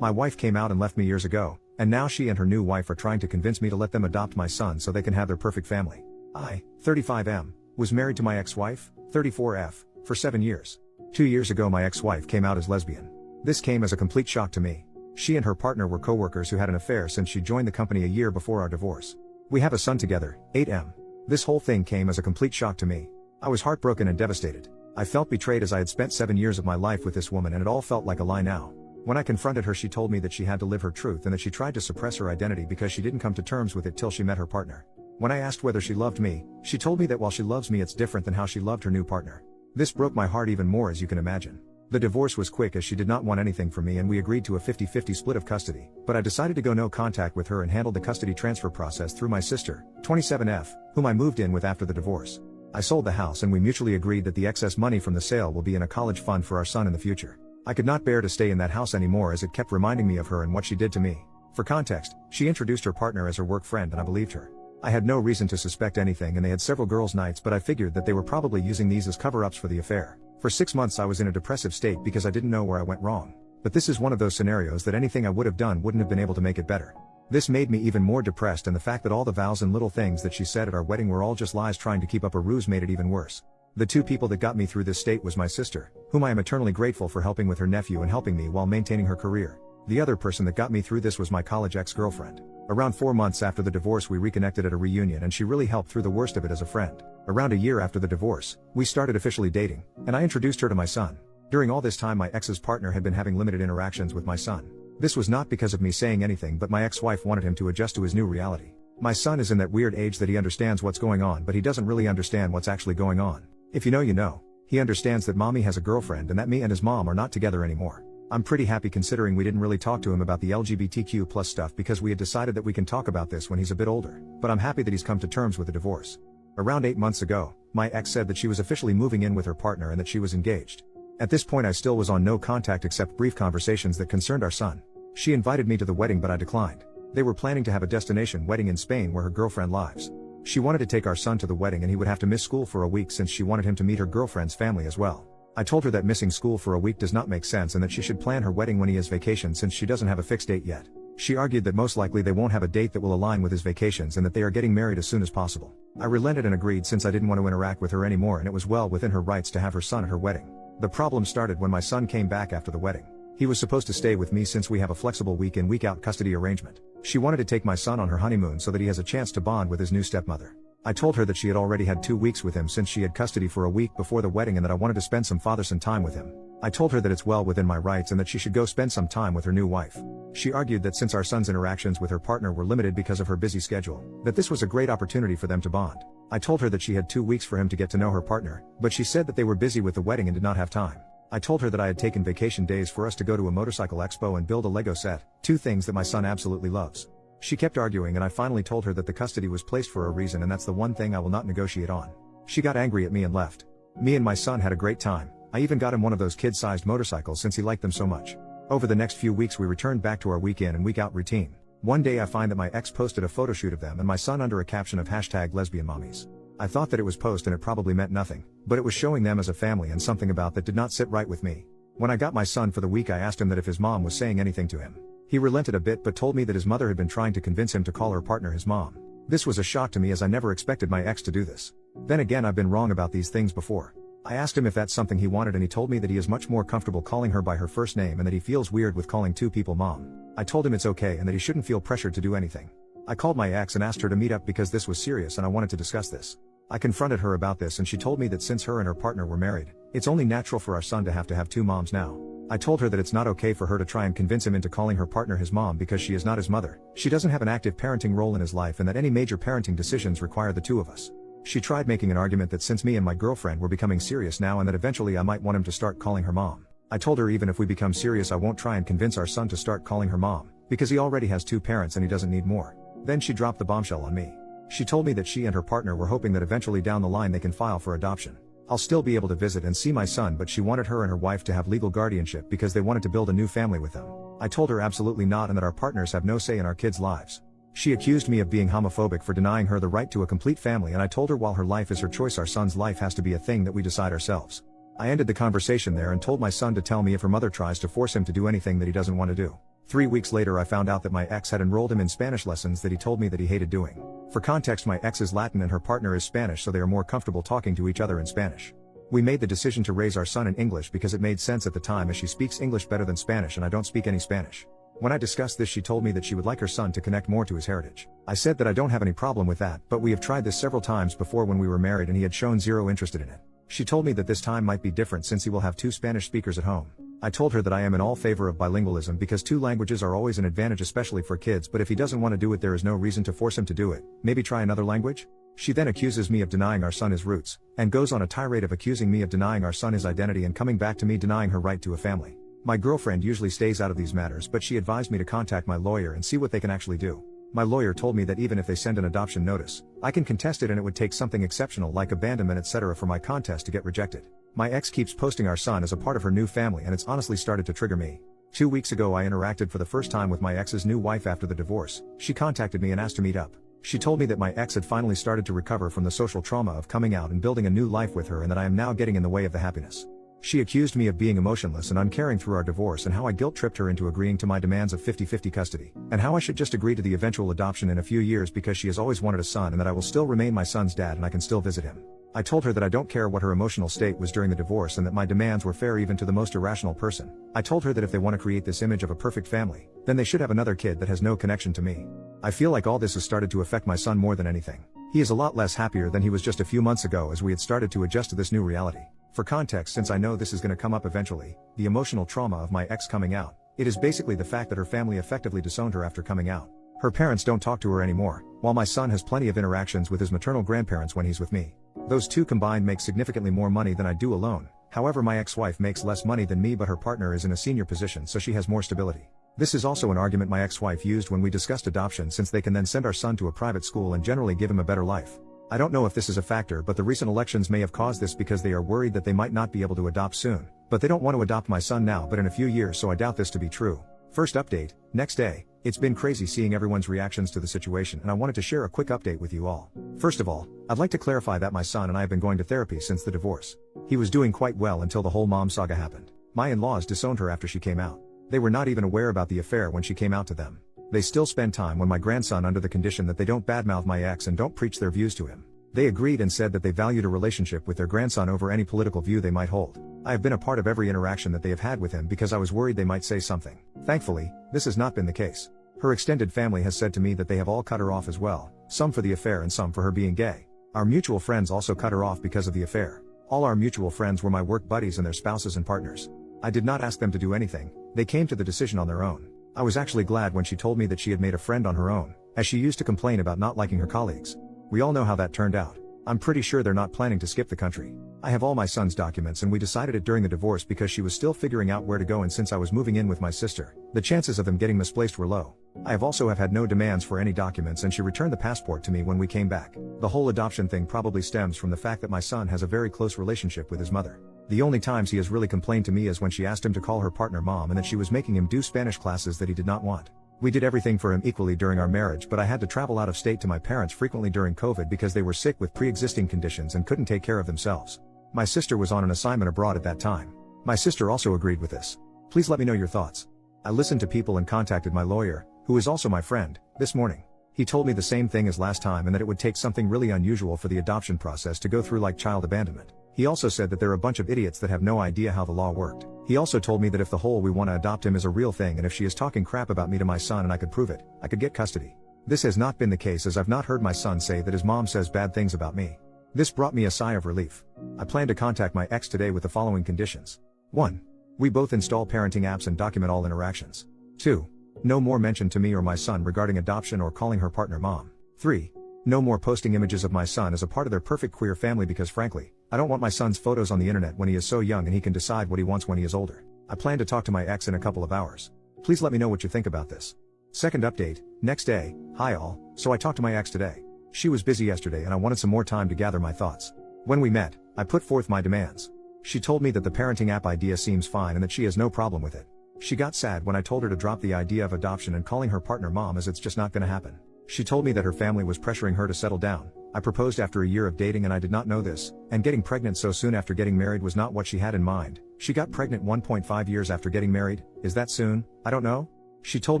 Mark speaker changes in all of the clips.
Speaker 1: My wife came out and left me years ago, and now she and her new wife are trying to convince me to let them adopt my son so they can have their perfect family. I, 35M, was married to my ex-wife, 34F, for 7 years. 2 years ago my ex-wife came out as lesbian. This came as a complete shock to me. She and her partner were co-workers who had an affair since she joined the company a year before our divorce. We have a son together, 8M. This whole thing came as a complete shock to me. I was heartbroken and devastated. I felt betrayed as I had spent 7 years of my life with this woman and it all felt like a lie now. When I confronted her she told me that she had to live her truth and that she tried to suppress her identity because she didn't come to terms with it till she met her partner. When I asked whether she loved me, she told me that while she loves me it's different than how she loved her new partner. This broke my heart even more as you can imagine. The divorce was quick as she did not want anything from me and we agreed to a 50-50 split of custody, but I decided to go no contact with her and handled the custody transfer process through my sister, 27F, whom I moved in with after the divorce. I sold the house and we mutually agreed that the excess money from the sale will be in a college fund for our son in the future. I could not bear to stay in that house anymore as it kept reminding me of her and what she did to me. For context, she introduced her partner as her work friend and I believed her. I had no reason to suspect anything and they had several girls' nights but I figured that they were probably using these as cover-ups for the affair. For 6 months I was in a depressive state because I didn't know where I went wrong. But this is one of those scenarios that anything I would have done wouldn't have been able to make it better. This made me even more depressed and the fact that all the vows and little things that she said at our wedding were all just lies trying to keep up a ruse made it even worse. The two people that got me through this state was my sister, whom I am eternally grateful for helping with her nephew and helping me while maintaining her career. The other person that got me through this was my college ex-girlfriend. Around 4 months after the divorce we reconnected at a reunion and she really helped through the worst of it as a friend. Around a year after the divorce, we started officially dating, and I introduced her to my son. During all this time my ex's partner had been having limited interactions with my son. This was not because of me saying anything but my ex-wife wanted him to adjust to his new reality. My son is in that weird age that he understands what's going on but he doesn't really understand what's actually going on. If you know you know. He understands that mommy has a girlfriend and that me and his mom are not together anymore. I'm pretty happy considering we didn't really talk to him about the LGBTQ+ stuff because we had decided that we can talk about this when he's a bit older, but I'm happy that he's come to terms with the divorce. Around 8 months ago, my ex said that she was officially moving in with her partner and that she was engaged. At this point I still was on no contact except brief conversations that concerned our son. She invited me to the wedding but I declined. They were planning to have a destination wedding in Spain where her girlfriend lives. She wanted to take our son to the wedding and he would have to miss school for a week since she wanted him to meet her girlfriend's family as well. I told her that missing school for a week does not make sense and that she should plan her wedding when he has vacation since she doesn't have a fixed date yet. She argued that most likely they won't have a date that will align with his vacations and that they are getting married as soon as possible. I relented and agreed since I didn't want to interact with her anymore and it was well within her rights to have her son at her wedding. The problem started when my son came back after the wedding. He was supposed to stay with me since we have a flexible week in week out custody arrangement. She wanted to take my son on her honeymoon so that he has a chance to bond with his new stepmother. I told her that she had already had 2 weeks with him since she had custody for a week before the wedding and that I wanted to spend some father-son time with him. I told her that it's well within my rights and that she should go spend some time with her new wife. She argued that since our son's interactions with her partner were limited because of her busy schedule, that this was a great opportunity for them to bond. I told her that she had 2 weeks for him to get to know her partner, but she said that they were busy with the wedding and did not have time. I told her that I had taken vacation days for us to go to a motorcycle expo and build a Lego set, 2 things that my son absolutely loves. She kept arguing and I finally told her that the custody was placed for a reason and that's the one thing I will not negotiate on. She got angry at me and left. Me and my son had a great time. I even got him one of those kid-sized motorcycles since he liked them so much. Over the next few weeks we returned back to our week in and week out routine. One day I find that my ex posted a photo shoot of them and my son under a caption of #lesbianmommies. I thought that it was post and it probably meant nothing, but it was showing them as a family and something about that did not sit right with me. When I got my son for the week I asked him that if his mom was saying anything to him. He relented a bit but told me that his mother had been trying to convince him to call her partner his mom. This was a shock to me as I never expected my ex to do this. Then again I've been wrong about these things before. I asked him if that's something he wanted and he told me that he is much more comfortable calling her by her first name and that he feels weird with calling 2 people mom. I told him it's okay and that he shouldn't feel pressured to do anything. I called my ex and asked her to meet up because this was serious and I wanted to discuss this. I confronted her about this and she told me that since her and her partner were married, it's only natural for our son to have 2 moms now. I told her that it's not okay for her to try and convince him into calling her partner his mom because she is not his mother, she doesn't have an active parenting role in his life and that any major parenting decisions require the 2 of us. She tried making an argument that since me and my girlfriend were becoming serious now and that eventually I might want him to start calling her mom. I told her even if we become serious I won't try and convince our son to start calling her mom, because he already has 2 parents and he doesn't need more. Then she dropped the bombshell on me. She told me that she and her partner were hoping that eventually down the line they can file for adoption. I'll still be able to visit and see my son but she wanted her and her wife to have legal guardianship because they wanted to build a new family with them. I told her absolutely not and that our partners have no say in our kids' lives. She accused me of being homophobic for denying her the right to a complete family and I told her while her life is her choice our son's life has to be a thing that we decide ourselves. I ended the conversation there and told my son to tell me if her mother tries to force him to do anything that he doesn't want to do. 3 weeks later I found out that my ex had enrolled him in Spanish lessons that he told me that he hated doing. For context, my ex is Latin and her partner is Spanish, so they are more comfortable talking to each other in Spanish. We made the decision to raise our son in English because it made sense at the time, as she speaks English better than Spanish and I don't speak any Spanish. When I discussed this, she told me that she would like her son to connect more to his heritage. I said that I don't have any problem with that, but we have tried this several times before when we were married and he had shown zero interest in it. She told me that this time might be different since he will have 2 Spanish speakers at home. I told her that I am in all favor of bilingualism because 2 languages are always an advantage, especially for kids, but if he doesn't want to do it, there is no reason to force him to do it. Maybe try another language? She then accuses me of denying our son his roots, and goes on a tirade of accusing me of denying our son his identity and coming back to me denying her right to a family. My girlfriend usually stays out of these matters, but she advised me to contact my lawyer and see what they can actually do. My lawyer told me that even if they send an adoption notice, I can contest it and it would take something exceptional like abandonment etc. for my contest to get rejected. My ex keeps posting our son as a part of her new family and it's honestly started to trigger me. 2 weeks ago I interacted for the first time with my ex's new wife after the divorce. She contacted me and asked to meet up. She told me that my ex had finally started to recover from the social trauma of coming out and building a new life with her and that I am now getting in the way of the happiness. She accused me of being emotionless and uncaring through our divorce and how I guilt-tripped her into agreeing to my demands of 50-50 custody, and how I should just agree to the eventual adoption in a few years because she has always wanted a son and that I will still remain my son's dad and I can still visit him. I told her that I don't care what her emotional state was during the divorce and that my demands were fair even to the most irrational person. I told her that if they want to create this image of a perfect family, then they should have another kid that has no connection to me. I feel like all this has started to affect my son more than anything. He is a lot less happier than he was just a few months ago as we had started to adjust to this new reality. For context, since I know this is going to come up eventually, the emotional trauma of my ex coming out, it is basically the fact that her family effectively disowned her after coming out. Her parents don't talk to her anymore, while my son has plenty of interactions with his maternal grandparents when he's with me. Those two combined make significantly more money than I do alone. However, my ex-wife makes less money than me, but her partner is in a senior position, so she has more stability. This is also an argument my ex-wife used when we discussed adoption, since they can then send our son to a private school and generally give him a better life. I don't know if this is a factor, but the recent elections may have caused this because they are worried that they might not be able to adopt soon. But they don't want to adopt my son now but in a few years, so I doubt this to be true. First update, next day. It's been crazy seeing everyone's reactions to the situation and I wanted to share a quick update with you all. First of all, I'd like to clarify that my son and I have been going to therapy since the divorce. He was doing quite well until the whole mom saga happened. My in-laws disowned her after she came out. They were not even aware about the affair when she came out to them. They still spend time with my grandson under the condition that they don't badmouth my ex and don't preach their views to him. They agreed and said that they valued a relationship with their grandson over any political view they might hold. I have been a part of every interaction that they have had with him because I was worried they might say something. Thankfully, this has not been the case. Her extended family has said to me that they have all cut her off as well, some for the affair and some for her being gay. Our mutual friends also cut her off because of the affair. All our mutual friends were my work buddies and their spouses and partners. I did not ask them to do anything, they came to the decision on their own. I was actually glad when she told me that she had made a friend on her own, as she used to complain about not liking her colleagues. We all know how that turned out. I'm pretty sure they're not planning to skip the country. I have all my son's documents and we decided it during the divorce because she was still figuring out where to go, and since I was moving in with my sister, the chances of them getting misplaced were low. I have also had no demands for any documents and she returned the passport to me when we came back. The whole adoption thing probably stems from the fact that my son has a very close relationship with his mother. The only times he has really complained to me is when she asked him to call her partner mom and that she was making him do Spanish classes that he did not want. We did everything for him equally during our marriage, but I had to travel out of state to my parents frequently during COVID because they were sick with pre-existing conditions and couldn't take care of themselves. My sister was on an assignment abroad at that time. My sister also agreed with this. Please let me know your thoughts. I listened to people and contacted my lawyer, who is also my friend, this morning. He told me the same thing as last time and that it would take something really unusual for the adoption process to go through like child abandonment. He also said that there are a bunch of idiots that have no idea how the law worked. He also told me that if the whole "we want to adopt him" is a real thing and if she is talking crap about me to my son and I could prove it, I could get custody. This has not been the case, as I've not heard my son say that his mom says bad things about me. This brought me a sigh of relief. I plan to contact my ex today with the following conditions. 1. We both install parenting apps and document all interactions. 2. No more mention to me or my son regarding adoption or calling her partner mom. 3. No more posting images of my son as a part of their perfect queer family because frankly, I don't want my son's photos on the internet when he is so young and he can decide what he wants when he is older. I plan to talk to my ex in a couple of hours. Please let me know what you think about this. Second update, next day. Hi all, so I talked to my ex today. She was busy yesterday and I wanted some more time to gather my thoughts. When we met, I put forth my demands. She told me that the parenting app idea seems fine and that she has no problem with it. She got sad when I told her to drop the idea of adoption and calling her partner mom, as it's just not gonna happen. She told me that her family was pressuring her to settle down. I proposed after a year of dating and I did not know this, and getting pregnant so soon after getting married was not what she had in mind. She got pregnant 1.5 years after getting married. Is that soon? I don't know. She told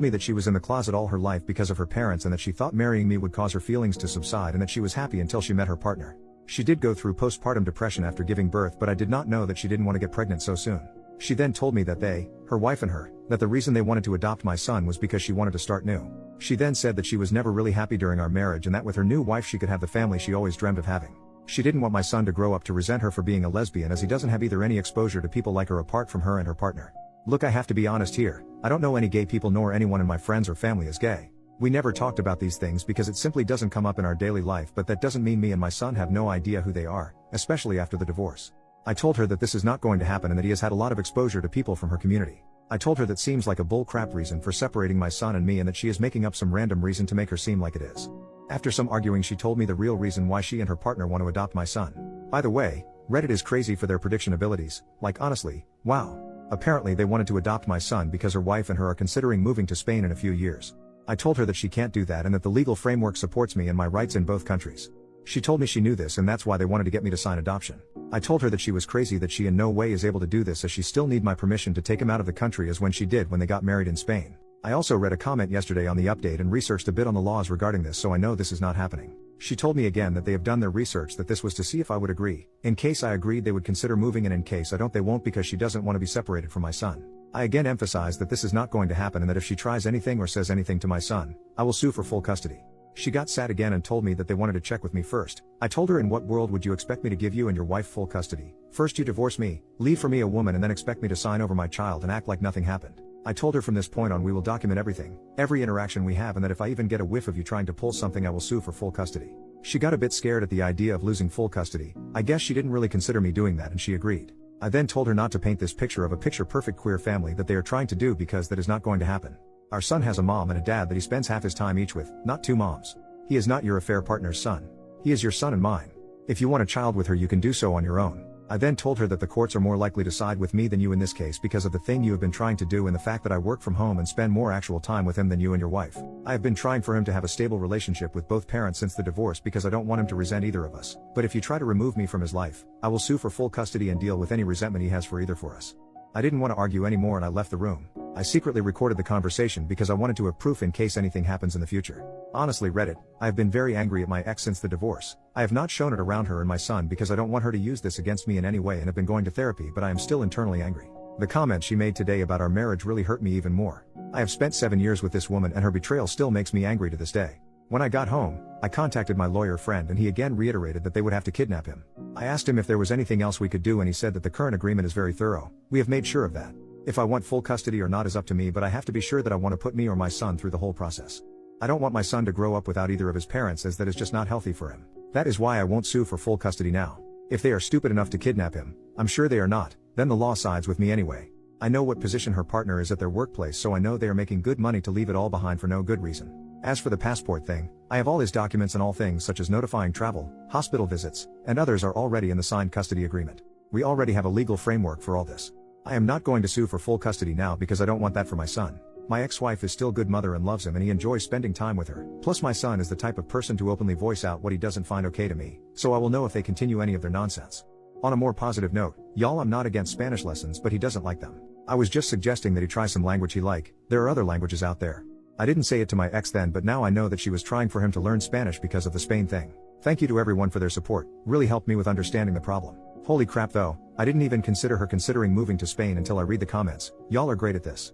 Speaker 1: me that she was in the closet all her life because of her parents and that she thought marrying me would cause her feelings to subside and that she was happy until she met her partner. She did go through postpartum depression after giving birth, but I did not know that she didn't want to get pregnant so soon. She then told me that her wife and her, that the reason they wanted to adopt my son was because she wanted to start new. She then said that she was never really happy during our marriage and that with her new wife she could have the family she always dreamed of having. She didn't want my son to grow up to resent her for being a lesbian, as he doesn't have either any exposure to people like her apart from her and her partner. Look, I have to be honest here, I don't know any gay people nor anyone in my friends or family is gay. We never talked about these things because it simply doesn't come up in our daily life, but that doesn't mean me and my son have no idea who they are, especially after the divorce. I told her that this is not going to happen and that he has had a lot of exposure to people from her community. I told her that seems like a bull crap reason for separating my son and me and that she is making up some random reason to make her seem like it is. After some arguing, she told me the real reason why she and her partner want to adopt my son. By the way, Reddit is crazy for their prediction abilities, like honestly, wow. Apparently they wanted to adopt my son because her wife and her are considering moving to Spain in a few years. I told her that she can't do that and that the legal framework supports me and my rights in both countries. She told me she knew this and that's why they wanted to get me to sign adoption. I told her that she was crazy, that she in no way is able to do this, as she still need my permission to take him out of the country as when she did when they got married in Spain. I also read a comment yesterday on the update and researched a bit on the laws regarding this, so I know this is not happening. She told me again that they have done their research, that this was to see if I would agree. In case I agreed they would consider moving, and in case I don't they won't, because she doesn't want to be separated from my son. I again emphasize that this is not going to happen and that if she tries anything or says anything to my son, I will sue for full custody. She got sad again and told me that they wanted to check with me first. I told her, in what world would you expect me to give you and your wife full custody? First you divorce me, leave for me a woman, and then expect me to sign over my child and act like nothing happened. I told her from this point on we will document everything, every interaction we have, and that if I even get a whiff of you trying to pull something I will sue for full custody. She got a bit scared at the idea of losing full custody. I guess she didn't really consider me doing that and she agreed. I then told her not to paint this picture of a picture-perfect queer family that they are trying to do, because that is not going to happen. Our son has a mom and a dad that he spends half his time each with, not two moms. He is not your affair partner's son. He is your son and mine. If you want a child with her you can do so on your own. I then told her that the courts are more likely to side with me than you in this case because of the thing you have been trying to do and the fact that I work from home and spend more actual time with him than you and your wife. I have been trying for him to have a stable relationship with both parents since the divorce because I don't want him to resent either of us. But if you try to remove me from his life, I will sue for full custody and deal with any resentment he has for either for us. I didn't want to argue anymore and I left the room. I secretly recorded the conversation because I wanted to have proof in case anything happens in the future. Honestly, Reddit, I have been very angry at my ex since the divorce. I have not shown it around her and my son because I don't want her to use this against me in any way and have been going to therapy, but I am still internally angry. The comment she made today about our marriage really hurt me even more. I have spent 7 years with this woman and her betrayal still makes me angry to this day. When I got home, I contacted my lawyer friend and he again reiterated that they would have to kidnap him. I asked him if there was anything else we could do and he said that the current agreement is very thorough. We have made sure of that. If I want full custody or not is up to me, but I have to be sure that I want to put me or my son through the whole process. I don't want my son to grow up without either of his parents, as that is just not healthy for him. That is why I won't sue for full custody now. If they are stupid enough to kidnap him, I'm sure they are not, then the law sides with me anyway. I know what position her partner is at their workplace, so I know they are making good money to leave it all behind for no good reason. As for the passport thing, I have all his documents and all things such as notifying travel, hospital visits, and others are already in the signed custody agreement. We already have a legal framework for all this. I am not going to sue for full custody now because I don't want that for my son. My ex-wife is still good mother and loves him and he enjoys spending time with her. Plus my son is the type of person to openly voice out what he doesn't find okay to me, so I will know if they continue any of their nonsense. On a more positive note, y'all, I'm not against Spanish lessons, but he doesn't like them. I was just suggesting that he try some language he like. There are other languages out there. I didn't say it to my ex then, but now I know that she was trying for him to learn Spanish because of the Spain thing. Thank you to everyone for their support, really helped me with understanding the problem. Holy crap though, I didn't even consider her considering moving to Spain until I read the comments. Y'all are great at this.